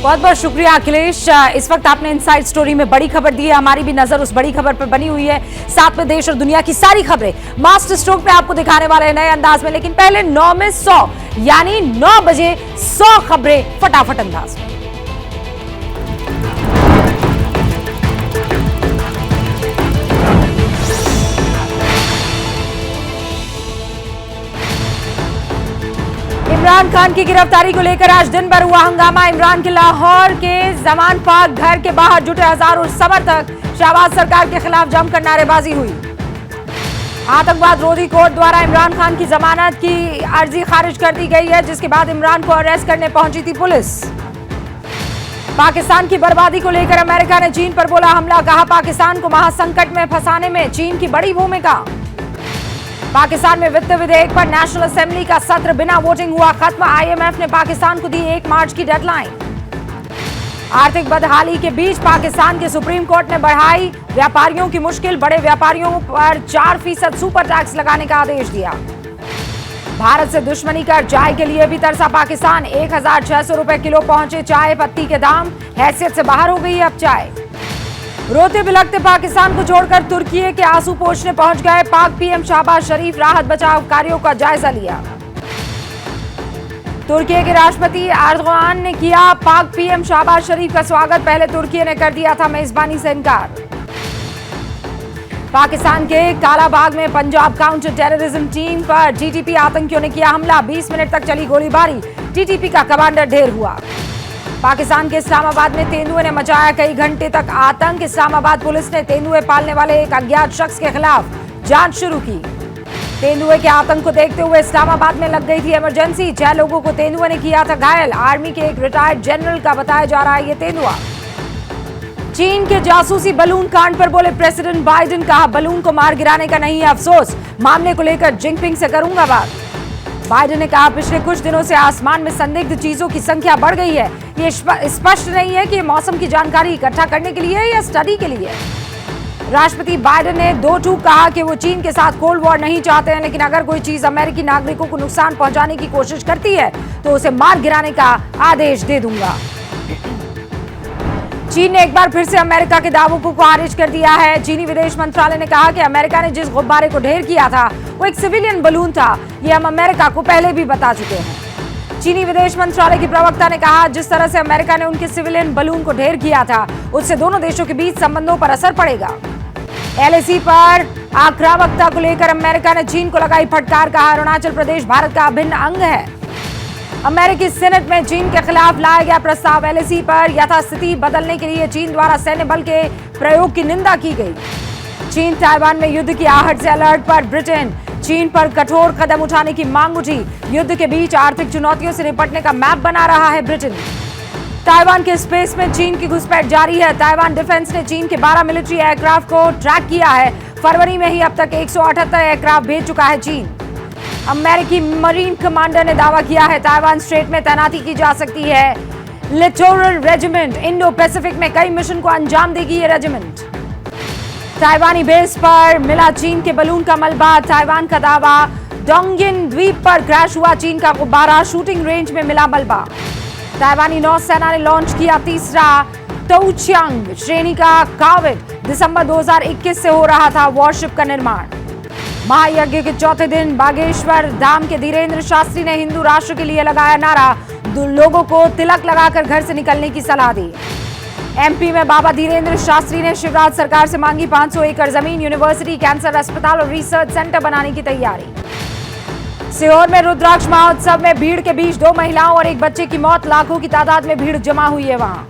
बहुत बहुत शुक्रिया अखिलेश। इस वक्त आपने इनसाइड स्टोरी में बड़ी खबर दी है, हमारी भी नजर उस बड़ी खबर पर बनी हुई है। साथ में देश और दुनिया की सारी खबरें मास्टर स्ट्रोक में आपको दिखाने वाले हैं नए अंदाज में, लेकिन पहले 9 में 100 यानी 9 बजे 100 खबरें फटाफट अंदाज में। इमरान खान की गिरफ्तारी को लेकर आज दिन भर हुआ हंगामा। इमरान के लाहौर के जमान पाक घर के बाहर जुटे हजारों समर्थक, शहबाज सरकार के खिलाफ जमकर नारेबाजी हुई। आतंकवाद रोधी कोर्ट द्वारा इमरान खान की जमानत की अर्जी खारिज कर दी गई है, जिसके बाद इमरान को अरेस्ट करने पहुंची थी पुलिस। पाकिस्तान की बर्बादी को लेकर अमेरिका ने चीन पर बोला हमला, कहा पाकिस्तान को महासंकट में फंसाने में चीन की बड़ी भूमिका। पाकिस्तान में वित्त विधेयक पर नेशनल असेंबली का सत्र बिना वोटिंग हुआ खत्म। आईएमएफ ने पाकिस्तान को दी 1 मार्च की डेडलाइन। आर्थिक बदहाली के बीच पाकिस्तान के सुप्रीम कोर्ट ने बढ़ाई व्यापारियों की मुश्किल, बड़े व्यापारियों पर 4% सुपर टैक्स लगाने का आदेश दिया। भारत से दुश्मनी कर चाय के लिए भी तरसा पाकिस्तान, 1600 रुपए किलो पहुंचे चाय पत्ती के दाम, हैसियत से बाहर हो गई अब चाय। रोते बिलखते पाकिस्तान को छोड़कर तुर्की के आंसू पोंछने पहुंच गए पाक पीएम शहबाज शरीफ, राहत बचाव कार्यों का जायजा लिया। तुर्की के राष्ट्रपति एर्दोगान ने किया पाक पीएम शहबाज शरीफ का स्वागत, पहले तुर्की ने कर दिया था मेजबानी से इनकार। पाकिस्तान के कालाबाग में पंजाब काउंटर टेररिज्म टीम पर टीटीपी आतंकियों ने किया हमला, 20 मिनट तक चली गोलीबारी, टीटीपी का कमांडर ढेर हुआ। पाकिस्तान के इस्लामाबाद में तेंदुए ने मचाया कई घंटे तक आतंक। इस्लामाबाद पुलिस ने तेंदुए पालने वाले एक अज्ञात शख्स के खिलाफ जांच शुरू की। तेंदुए के आतंक को देखते हुए इस्लामाबाद में लग गई थी इमरजेंसी। 6 लोगों को तेंदुए ने किया था घायल। आर्मी के एक रिटायर्ड जनरल का बताया जा रहा है ये तेंदुआ। चीन के जासूसी बलून कांड पर बोले प्रेसिडेंट बाइडेन, कहा बलून को मार गिराने का नहीं है अफसोस, मामले को लेकर जिनपिंग से करूंगा बात। बाइडेन ने कहा पिछले कुछ दिनों से आसमान में संदिग्ध चीजों की संख्या बढ़ गई है, ये स्पष्ट नहीं है कि मौसम की जानकारी इकट्ठा करने के लिए या स्टडी के लिए। राष्ट्रपति बाइडेन ने 2 टूक कहा कि वो चीन के साथ कोल्ड वॉर नहीं चाहते हैं, लेकिन अगर कोई चीज अमेरिकी नागरिकों को नुकसान पहुंचाने की कोशिश करती है तो उसे मार गिराने का आदेश दे दूंगा। चीन ने एक बार फिर से अमेरिका के दावों को खारिज कर दिया है। चीनी विदेश मंत्रालय ने कहा कि अमेरिका ने जिस गुब्बारे को ढेर किया था वो एक सिविलियन बलून था, ये हम अमेरिका को पहले भी बता चुके हैं। चीनी विदेश मंत्रालय की प्रवक्ता ने कहा जिस तरह से अमेरिका ने उनके सिविलियन बलून को ढेर किया था उससे दोनों देशों के बीच संबंधों पर असर पड़ेगा। एलएसी पर आक्रामकता को लेकर अमेरिका ने चीन को लगाई फटकार, कहा अरुणाचल प्रदेश भारत का अभिन्न अंग है। अमेरिकी सीनेट में चीन के खिलाफ लाया गया प्रस्ताव, एलएसी पर यथास्थिति बदलने के लिए चीन द्वारा सैन्य बल के प्रयोग की निंदा की गई। चीन ताइवान में युद्ध की आहट से अलर्ट पर ब्रिटेन, चीन पर कठोर कदम उठाने की मांग उठी। युद्ध के बीच आर्थिक चुनौतियों से निपटने का मैप बना रहा है ब्रिटेन। ताइवान के स्पेस में चीन की घुसपैठ जारी है। ताइवान डिफेंस ने चीन के 12 मिलिट्री एयरक्राफ्ट को ट्रैक किया है। फरवरी में ही अब तक 178 एयरक्राफ्ट भेज चुका है चीन। अमेरिकी मरीन कमांडर ने दावा किया है ताइवान स्ट्रेट में तैनाती की जा सकती है। लिटोरल रेजिमेंट इंडो पैसिफिक में कई मिशन को अंजाम देगी ये रेजिमेंट। ताइवानी बेस पर मिला चीन के बलून का मलबा, ताइवान का दावा। डोंगिन द्वीप पर क्रैश हुआ चीन का गुब्बारा, शूटिंग रेंज में मिला मलबा। ताइवानी नौसेना ने लॉन्च किया तीसरा तोउचियांग श्रेणी का काविड, दिसंबर 2021 से हो रहा था वॉरशिप का निर्माण। महायज्ञ के चौथे दिन बागेश्वर धाम के धीरेन्द्र शास्त्री ने हिंदू राष्ट्र के लिए लगाया नारा, लोगों को तिलक लगाकर घर से निकलने की सलाह दी। एमपी में बाबा धीरेन्द्र शास्त्री ने शिवराज सरकार से मांगी 500 एकड़ जमीन, यूनिवर्सिटी, कैंसर अस्पताल और रिसर्च सेंटर बनाने की तैयारी। सीहोर में रुद्राक्ष महोत्सव में भीड़ के बीच 2 महिलाओं और एक बच्चे की मौत, लाखों की तादाद में भीड़ जमा हुई है वहां।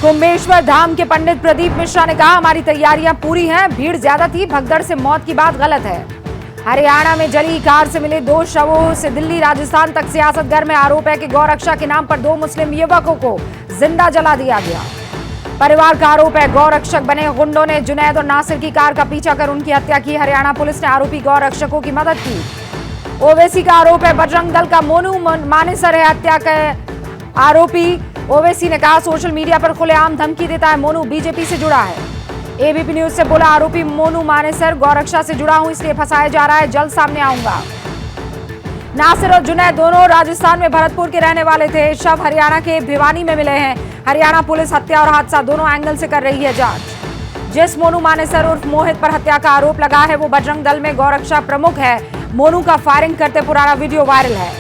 कुंभेश्वर धाम के पंडित प्रदीप मिश्रा ने कहा हमारी तैयारियां पूरी हैं, भीड़ ज्यादा थी, भगदड़ से मौत की बात गलत है। हरियाणा में जली कार से मिले 2 शवों से दिल्ली राजस्थान तक सियासत घर में आरोप है कि गौरक्षा के नाम पर 2 मुस्लिम युवकों को जिंदा जला दिया गया। परिवार का आरोप है गौरक्षक बने गुंडों ने जुनैद और नासिर की कार का पीछा कर उनकी हत्या की। हरियाणा पुलिस ने आरोपी गौरक्षकों की मदद की। ओवैसी का आरोप है बजरंग दल का मोनू मानेसर है हत्या का आरोपी। ओवैसी ने कहा सोशल मीडिया पर खुलेआम धमकी देता है, मोनू बीजेपी से जुड़ा है। एबीपी न्यूज से बोला आरोपी मोनू मानेसर गौरक्षा से जुड़ा हूं इसलिए फंसाया जा रहा है, जल्द सामने आऊंगा। नासिर और जुनैद दोनों राजस्थान में भरतपुर के रहने वाले थे। शव हरियाणा के भिवानी में मिले हैं। हरियाणा पुलिस हत्या और हादसा दोनों एंगल से कर रही है जांच। जिस मोनू मानेसर उर्फ मोहित पर हत्या का आरोप लगा है वो बजरंग दल में गौरक्षा प्रमुख है। मोनू का फायरिंग करते पुराना वीडियो वायरल है।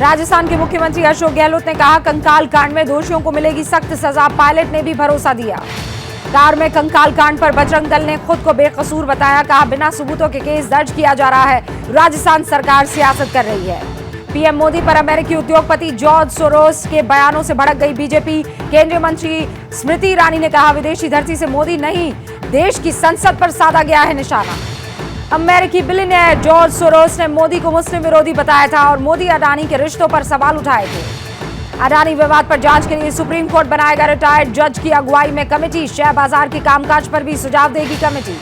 राजस्थान के मुख्यमंत्री अशोक गहलोत ने कहा कंकाल कांड में दोषियों को मिलेगी सख्त सजा। पायलट ने भी भरोसा दिया। कार में कंकाल कांड पर बजरंग दल ने खुद को बेकसूर बताया। कहा बिना सबूतों के केस दर्ज किया जा रहा है। राजस्थान सरकार सियासत कर रही है। पीएम मोदी पर अमेरिकी उद्योगपति जॉर्ज सोरोस के बयानों से भड़क गई बीजेपी। केंद्रीय मंत्री स्मृति ईरानी ने कहा विदेशी धरती से मोदी नहीं देश की संसद पर साधा गया है निशाना। अमेरिकी बिलियनियर जॉर्ज सोरोस ने मोदी को मुस्लिम विरोधी बताया था और मोदी अडानी के रिश्तों पर सवाल उठाए थे। अडानी विवाद पर जांच के लिए सुप्रीम कोर्ट बनाएगा रिटायर्ड जज की अगुवाई में कमेटी। शेयर बाजार के कामकाज पर भी सुझाव देगी कमेटी।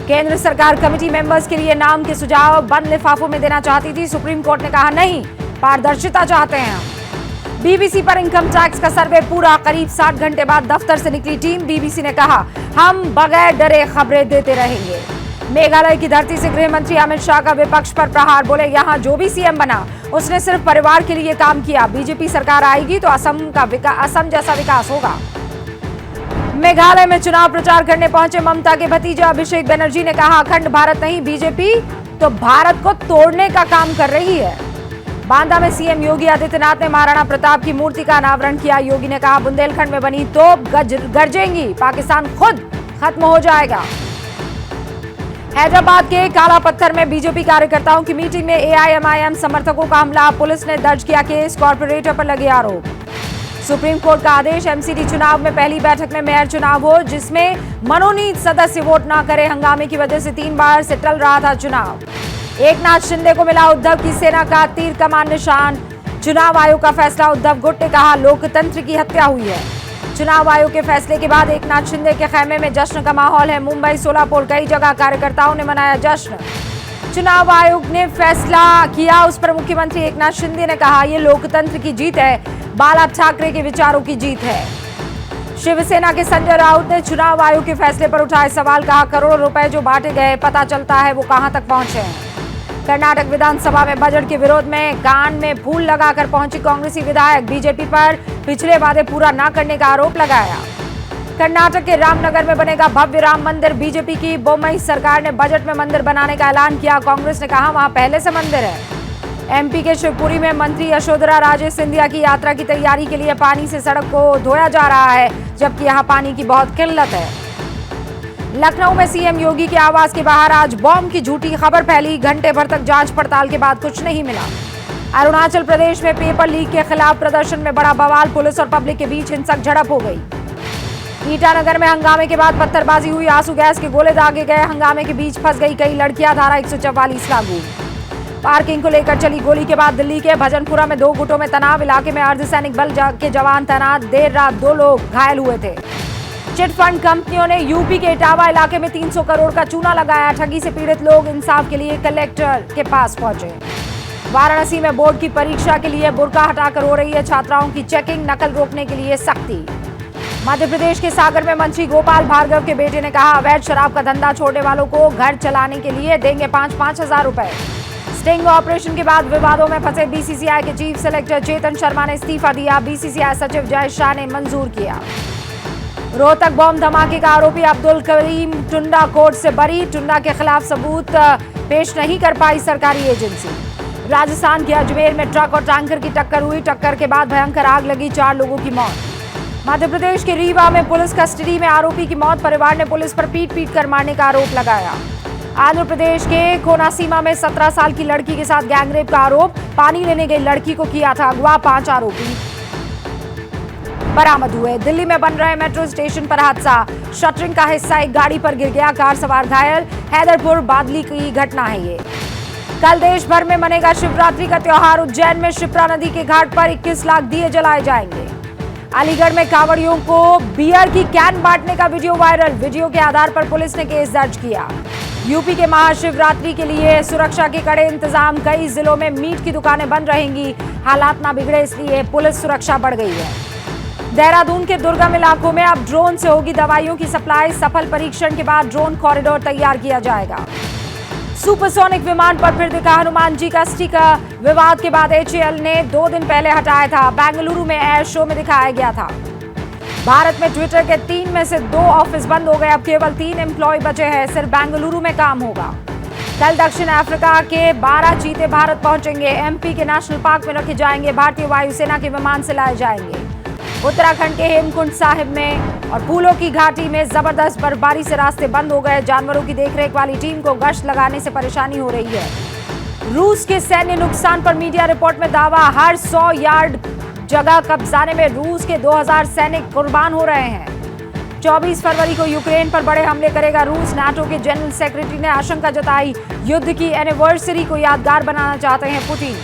केंद्र सरकार कमेटी मेंबर्स के लिए नाम के सुझाव बंद लिफाफों में देना चाहती थी। सुप्रीम कोर्ट ने कहा नहीं, पारदर्शिता चाहते हैं हम। बीबीसी पर इनकम टैक्स का सर्वे पूरा। करीब 60 घंटे बाद दफ्तर से निकली टीम। बीबीसी ने कहा हम बगैर डरे खबरें देते रहेंगे। मेघालय की धरती से गृह मंत्री अमित शाह का विपक्ष पर प्रहार। बोले यहां जो भी सीएम बना उसने सिर्फ परिवार के लिए काम किया। बीजेपी सरकार आएगी तो असम जैसा विकास होगा। मेघालय में चुनाव प्रचार करने पहुंचे ममता के भतीजे अभिषेक बनर्जी ने कहा अखंड भारत नहीं, बीजेपी तो भारत को तोड़ने का काम कर रही है। बांदा में सीएम योगी आदित्यनाथ ने महाराणा प्रताप की मूर्ति का अनावरण किया। योगी ने कहा बुंदेलखंड में बनी तोप गरजेंगी, पाकिस्तान खुद खत्म हो जाएगा। हैदराबाद के काला पत्थर में बीजेपी कार्यकर्ताओं की मीटिंग में एआईएमआईएम समर्थकों का हमला। पुलिस ने दर्ज किया केस। कॉर्पोरेटर पर लगे आरोप। सुप्रीम कोर्ट का आदेश एमसीडी चुनाव में पहली बैठक में मेयर चुनाव हो जिसमें मनोनीत सदस्य वोट न करे। हंगामे की वजह से 3 बार से टल रहा था चुनाव। एकनाथ शिंदे को मिला उद्धव की सेना का तीर कमान निशान। चुनाव आयोग का फैसला। उद्धव गुट ने कहा लोकतंत्र की हत्या हुई है। चुनाव आयोग के फैसले के बाद एकनाथ शिंदे के खेमे में जश्न का माहौल है। मुंबई, सोलापुर कई जगह कार्यकर्ताओं ने मनाया जश्न। चुनाव आयोग ने फैसला किया उस पर मुख्यमंत्री एकनाथ शिंदे ने कहा ये लोकतंत्र की जीत है, बाला ठाकरे के विचारों की जीत है। शिवसेना के संजय राउत ने चुनाव आयोग के फैसले पर उठाए सवाल। कहा करोड़ों रुपए जो बांटे गए पता चलता है वो कहां तक पहुंचे हैं। कर्नाटक विधानसभा में बजट के विरोध में कान में फूल लगाकर पहुंची कांग्रेसी विधायक। बीजेपी पर पिछले वादे पूरा न करने का आरोप लगाया। कर्नाटक के रामनगर में बनेगा भव्य राम मंदिर। बीजेपी की बोम्मई सरकार ने बजट में मंदिर बनाने का ऐलान किया। कांग्रेस ने कहा वहां पहले से मंदिर है। एमपी के शिवपुरी में मंत्री यशोधरा राजे सिंधिया की यात्रा की तैयारी के लिए पानी से सड़क को धोया जा रहा है जबकि यहां पानी की बहुत किल्लत है। लखनऊ में सीएम योगी के आवास के बाहर आज बॉम्ब की झूठी खबर फैली। घंटे भर तक जांच पड़ताल के बाद कुछ नहीं मिला। अरुणाचल प्रदेश में पेपर लीक के खिलाफ प्रदर्शन में बड़ा बवाल। पुलिस और पब्लिक के बीच हिंसक झड़प हो गई। ईटानगर में हंगामे के बाद पत्थरबाजी हुई। आंसू गैस के गोले दागे गए। हंगामे के बीच फंस गई कई लड़कियां। धारा 144 लागू। पार्किंग को लेकर चली गोली के बाद दिल्ली के भजनपुरा में 2 गुटों में तनाव। इलाके में अर्धसैनिक बल के जवान तैनात। देर रात 2 लोग घायल हुए थे। चिटफंड कंपनियों ने यूपी के इटावा इलाके में 300 करोड़ का चूना लगाया। ठगी से पीड़ित लोग इंसाफ के लिए कलेक्टर के पास पहुंचे। वाराणसी में बोर्ड की परीक्षा के लिए बुर्का हटाकर हो रही है छात्राओं की चेकिंग। नकल रोकने के लिए सख्ती। मध्य प्रदेश के सागर में मंत्री गोपाल भार्गव के बेटे ने कहा अवैध शराब का धंधा छोड़ने वालों को घर चलाने के लिए देंगे 5-5 हजार रुपए। स्टिंग ऑपरेशन के बाद विवादों में फंसे बीसीसीआई के चीफ सेलेक्टर चेतन शर्मा ने इस्तीफा दिया। बीसीसीआई सचिव जय शाह ने मंजूर किया। रोहतक बॉम्ब धमाके का आरोपी अब्दुल करीम टुंडा कोर्ट से बरी। टुंडा के खिलाफ सबूत पेश नहीं कर पाई सरकारी एजेंसी। राजस्थान के अजमेर में ट्रक और टैंकर की टक्कर हुई। टक्कर के बाद भयंकर आग लगी, 4 लोगों की मौत। मध्य प्रदेश के रीवा में पुलिस कस्टडी में आरोपी की मौत। परिवार ने पुलिस पर पीट कर मारने का आरोप लगाया। आंध्र प्रदेश के कोनासीमा में 17 साल की लड़की के साथ गैंगरेप का आरोप। पानी लेने गई लड़की को किया था अगवा। 5 आरोपी बरामद हुए। दिल्ली में बन रहे मेट्रो स्टेशन पर हादसा। शटरिंग का हिस्सा एक गाड़ी पर गिर गया, कार सवार घायल। हैदरपुर बादली की घटना है ये। कल देश भर में मनेगा शिवरात्रि का त्योहार। उज्जैन में शिप्रा नदी के घाट पर 21 लाख दिए जलाए जाएंगे। अलीगढ़ में कांवड़ियों को बियर की कैन बांटने का वीडियो वायरल। वीडियो के आधार पर पुलिस ने केस दर्ज किया। यूपी के महाशिवरात्रि के लिए सुरक्षा के कड़े इंतजाम। कई जिलों में मीट की दुकानें बंद रहेंगी। हालात ना बिगड़े इसलिए पुलिस सुरक्षा बढ़ गई है। देहरादून के दुर्गम इलाकों में अब ड्रोन से होगी दवाइयों की सप्लाई। सफल परीक्षण के बाद ड्रोन कॉरिडोर तैयार किया जाएगा। सुपरसोनिक विमान पर फिर दिखा हनुमान जी का स्टिकर। विवाद के बाद HAL ने 2 दिन पहले हटाया था। बेंगलुरु में एयर शो में दिखाया गया था। भारत में ट्विटर के 3 में से 2 ऑफिस बंद हो गए। अब केवल 3 एम्प्लॉय बचे हैं। सिर्फ बेंगलुरु में काम होगा। कल दक्षिण अफ्रीका के 12 चीते भारत पहुंचेंगे। MP के नेशनल पार्क में रखे जाएंगे। भारतीय वायुसेना के विमान से लाए जाएंगे। उत्तराखंड के हेमकुंड साहिब में और फूलों की घाटी में जबरदस्त बर्फबारी से रास्ते बंद हो गए। जानवरों की देखरेख वाली टीम को गश्त लगाने से परेशानी हो रही है। रूस के सैन्य नुकसान पर मीडिया रिपोर्ट में दावा। हर 100 यार्ड जगह कब्जाने में रूस के 2000 सैनिक कुर्बान हो रहे हैं। 24 फरवरी को यूक्रेन पर बड़े हमले करेगा रूस। नाटो के जनरल सेक्रेटरी ने आशंका जताई। युद्ध की एनिवर्सरी को यादगार बनाना चाहते हैं पुतिन।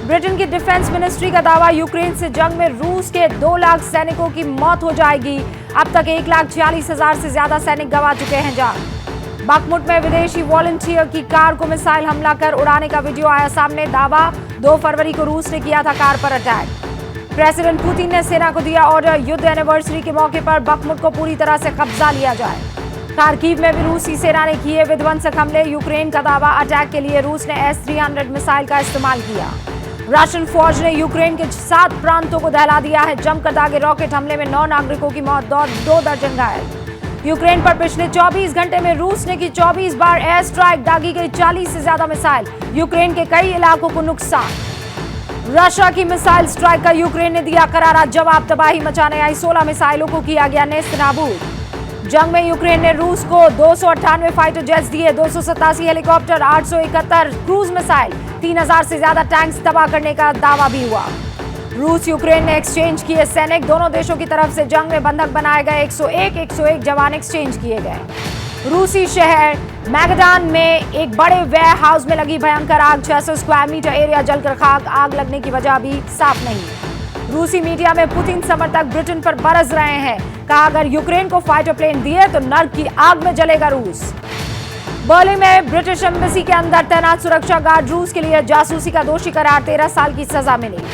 ब्रिटेन की डिफेंस मिनिस्ट्री का दावा। यूक्रेन से जंग में रूस के 2 लाख सैनिकों की मौत हो जाएगी। अब तक 1,46,000 से ज्यादा सैनिक गंवा चुके हैं जान। बखमुट में विदेशी वॉलंटियर की कार को मिसाइल हमला कर उड़ाने का वीडियो आया सामने। दावा 2 फरवरी को रूस ने किया था कार पर अटैक। प्रेसिडेंट पुतिन ने सेना को दिया ऑर्डर। युद्ध एनिवर्सरी के मौके पर बखमुट को पूरी तरह से कब्जा लिया जाए। खार्किव में भी रूसी सेना ने किए विध्वंसक हमले। यूक्रेन का दावा। अटैक के लिए रूस ने S-300 मिसाइल का इस्तेमाल किया। रशियन फौज ने यूक्रेन के 7 प्रांतों को दहला दिया है। जमकर दागे रॉकेट हमले में 9 नागरिकों की मौत, 2 दर्जन घायल। यूक्रेन पर पिछले 24 घंटे में रूस ने की 24 बार एयर स्ट्राइक। दागी गई 40 से ज्यादा मिसाइल। यूक्रेन के कई इलाकों को नुकसान। रशिया की मिसाइल स्ट्राइक का यूक्रेन ने दिया करारा जवाब। तबाही मचाने आई 16 मिसाइलों को किया गया नेस्तनाबूद। जंग में यूक्रेन ने रूस को 298 फाइटर जेट्स दिए, 287 हेलीकॉप्टर, 871 क्रूज मिसाइल, 3000 से ज्यादा टैंक्स तबाह करने का दावा भी हुआ। रूस यूक्रेन ने एक्सचेंज किए सैनिक। दोनों देशों की तरफ से जंग में बंधक बनाए गए 101 जवान एक्सचेंज किए गए। रूसी शहर मैगडान में एक बड़े वेयर हाउस में लगी भयंकर आग। 600 स्क्वायर मीटर एरिया जलकर खाक। आग लगने की वजह भी साफ नहीं। रूसी मीडिया में पुतिन समर्थक ब्रिटेन पर बरस रहे हैं। कहा अगर यूक्रेन को फाइटर प्लेन दिए तो नर्क की आग में जलेगा रूस। बर्लिन में ब्रिटिश एम्बेसी के अंदर तैनात सुरक्षा गार्ड रूस के लिए जासूसी का दोषी करार। 13 साल की सजा मिली।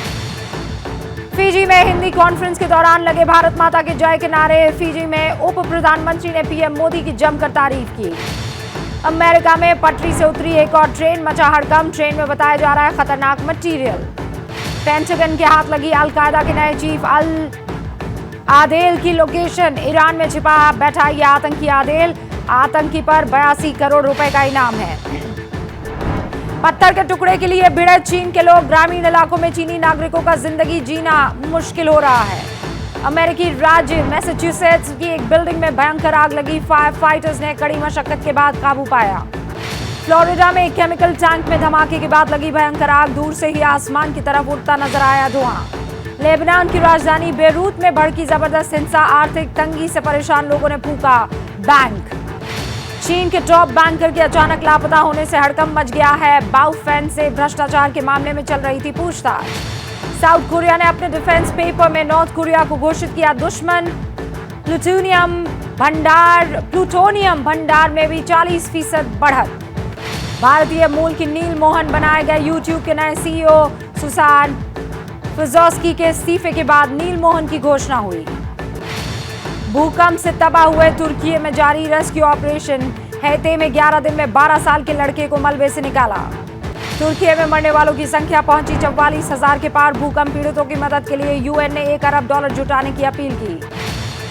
फिजी में हिंदी कॉन्फ्रेंस के दौरान लगे भारत माता के जय के नारे। फिजी में उप प्रधानमंत्री ने PM मोदी की जमकर तारीफ की। अमेरिका में पटरी से उतरी एक और ट्रेन, मचा हड़कंप। ट्रेन में बताया जा रहा है खतरनाक मटीरियल। पेंटागन के हाथ लगी अलकायदा के नए चीफ अल आदेल की लोकेशन। ईरान में छिपा बैठा यह आतंकी आदेल। आतंकी पर 82 करोड़ रुपए का इनाम है। पत्थर के टुकड़े के लिए भिड़े चीन के लोग। ग्रामीण इलाकों में चीनी नागरिकों का जिंदगी जीना मुश्किल हो रहा है। अमेरिकी राज्य मैसाचुसेट्स की एक बिल्डिंग में भयंकर आग लगी। फायर फाइटर्स ने कड़ी मशक्कत के बाद काबू पाया। फ्लोरिडा में एक केमिकल टैंक में धमाके के बाद लगी भयंकर आग। दूर से ही आसमान की तरफ उड़ता नजर आया धुआं। लेबनान की राजधानी बेरूत में भड़की जबरदस्त हिंसा। आर्थिक तंगी से परेशान लोगों ने फूका बैंक। चीन के टॉप बैंकर के अचानक लापता होने से हड़कंप मच गया है। बाओफेन से भ्रष्टाचार के मामले में चल रही थी पूछताछ। साउथ कोरिया ने अपने डिफेंस पेपर में नॉर्थ कोरिया को घोषित किया दुश्मन। प्लूटोनियम भंडार में भी 40% बढ़त। भारतीय मूल की नील मोहन बनाए गए यूट्यूब के नए CEO। सुसान फिजोस्की के इस्तीफे के बाद नील मोहन की घोषणा हुई। भूकंप से तबाह हुए तुर्की में जारी रेस्क्यू ऑपरेशन। हैते में 11 दिन में 12 साल के लड़के को मलबे से निकाला। तुर्की में मरने वालों की संख्या पहुंची 44,000 के पार। भूकंप पीड़ितों की मदद के लिए UN ने $1 अरब जुटाने की अपील की।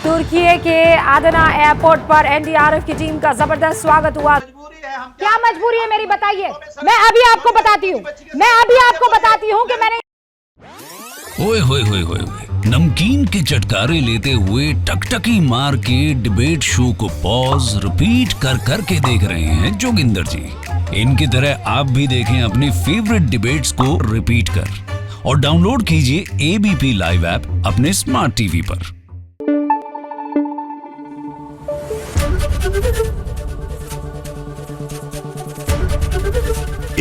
तुर्की के आदना एयरपोर्ट पर NDRF की टीम का जबरदस्त स्वागत हुआ। क्या मजबूरी है मेरी बताइए? मैं अभी आपको बताती हूँ कि मैंने ओए होए होए होए नमकीन के चटकारे लेते हुए टकटकी मार के डिबेट शो को पॉज रिपीट कर करके देख रहे हैं जोगिंदर जी। इनकी तरह आप भी देखें अपनी फेवरेट डिबेट्स को रिपीट कर और डाउनलोड कीजिए ABP लाइव ऐप अपने स्मार्ट टीवी पर।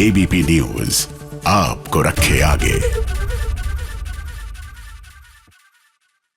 ABP न्यूज आपको रखे आगे।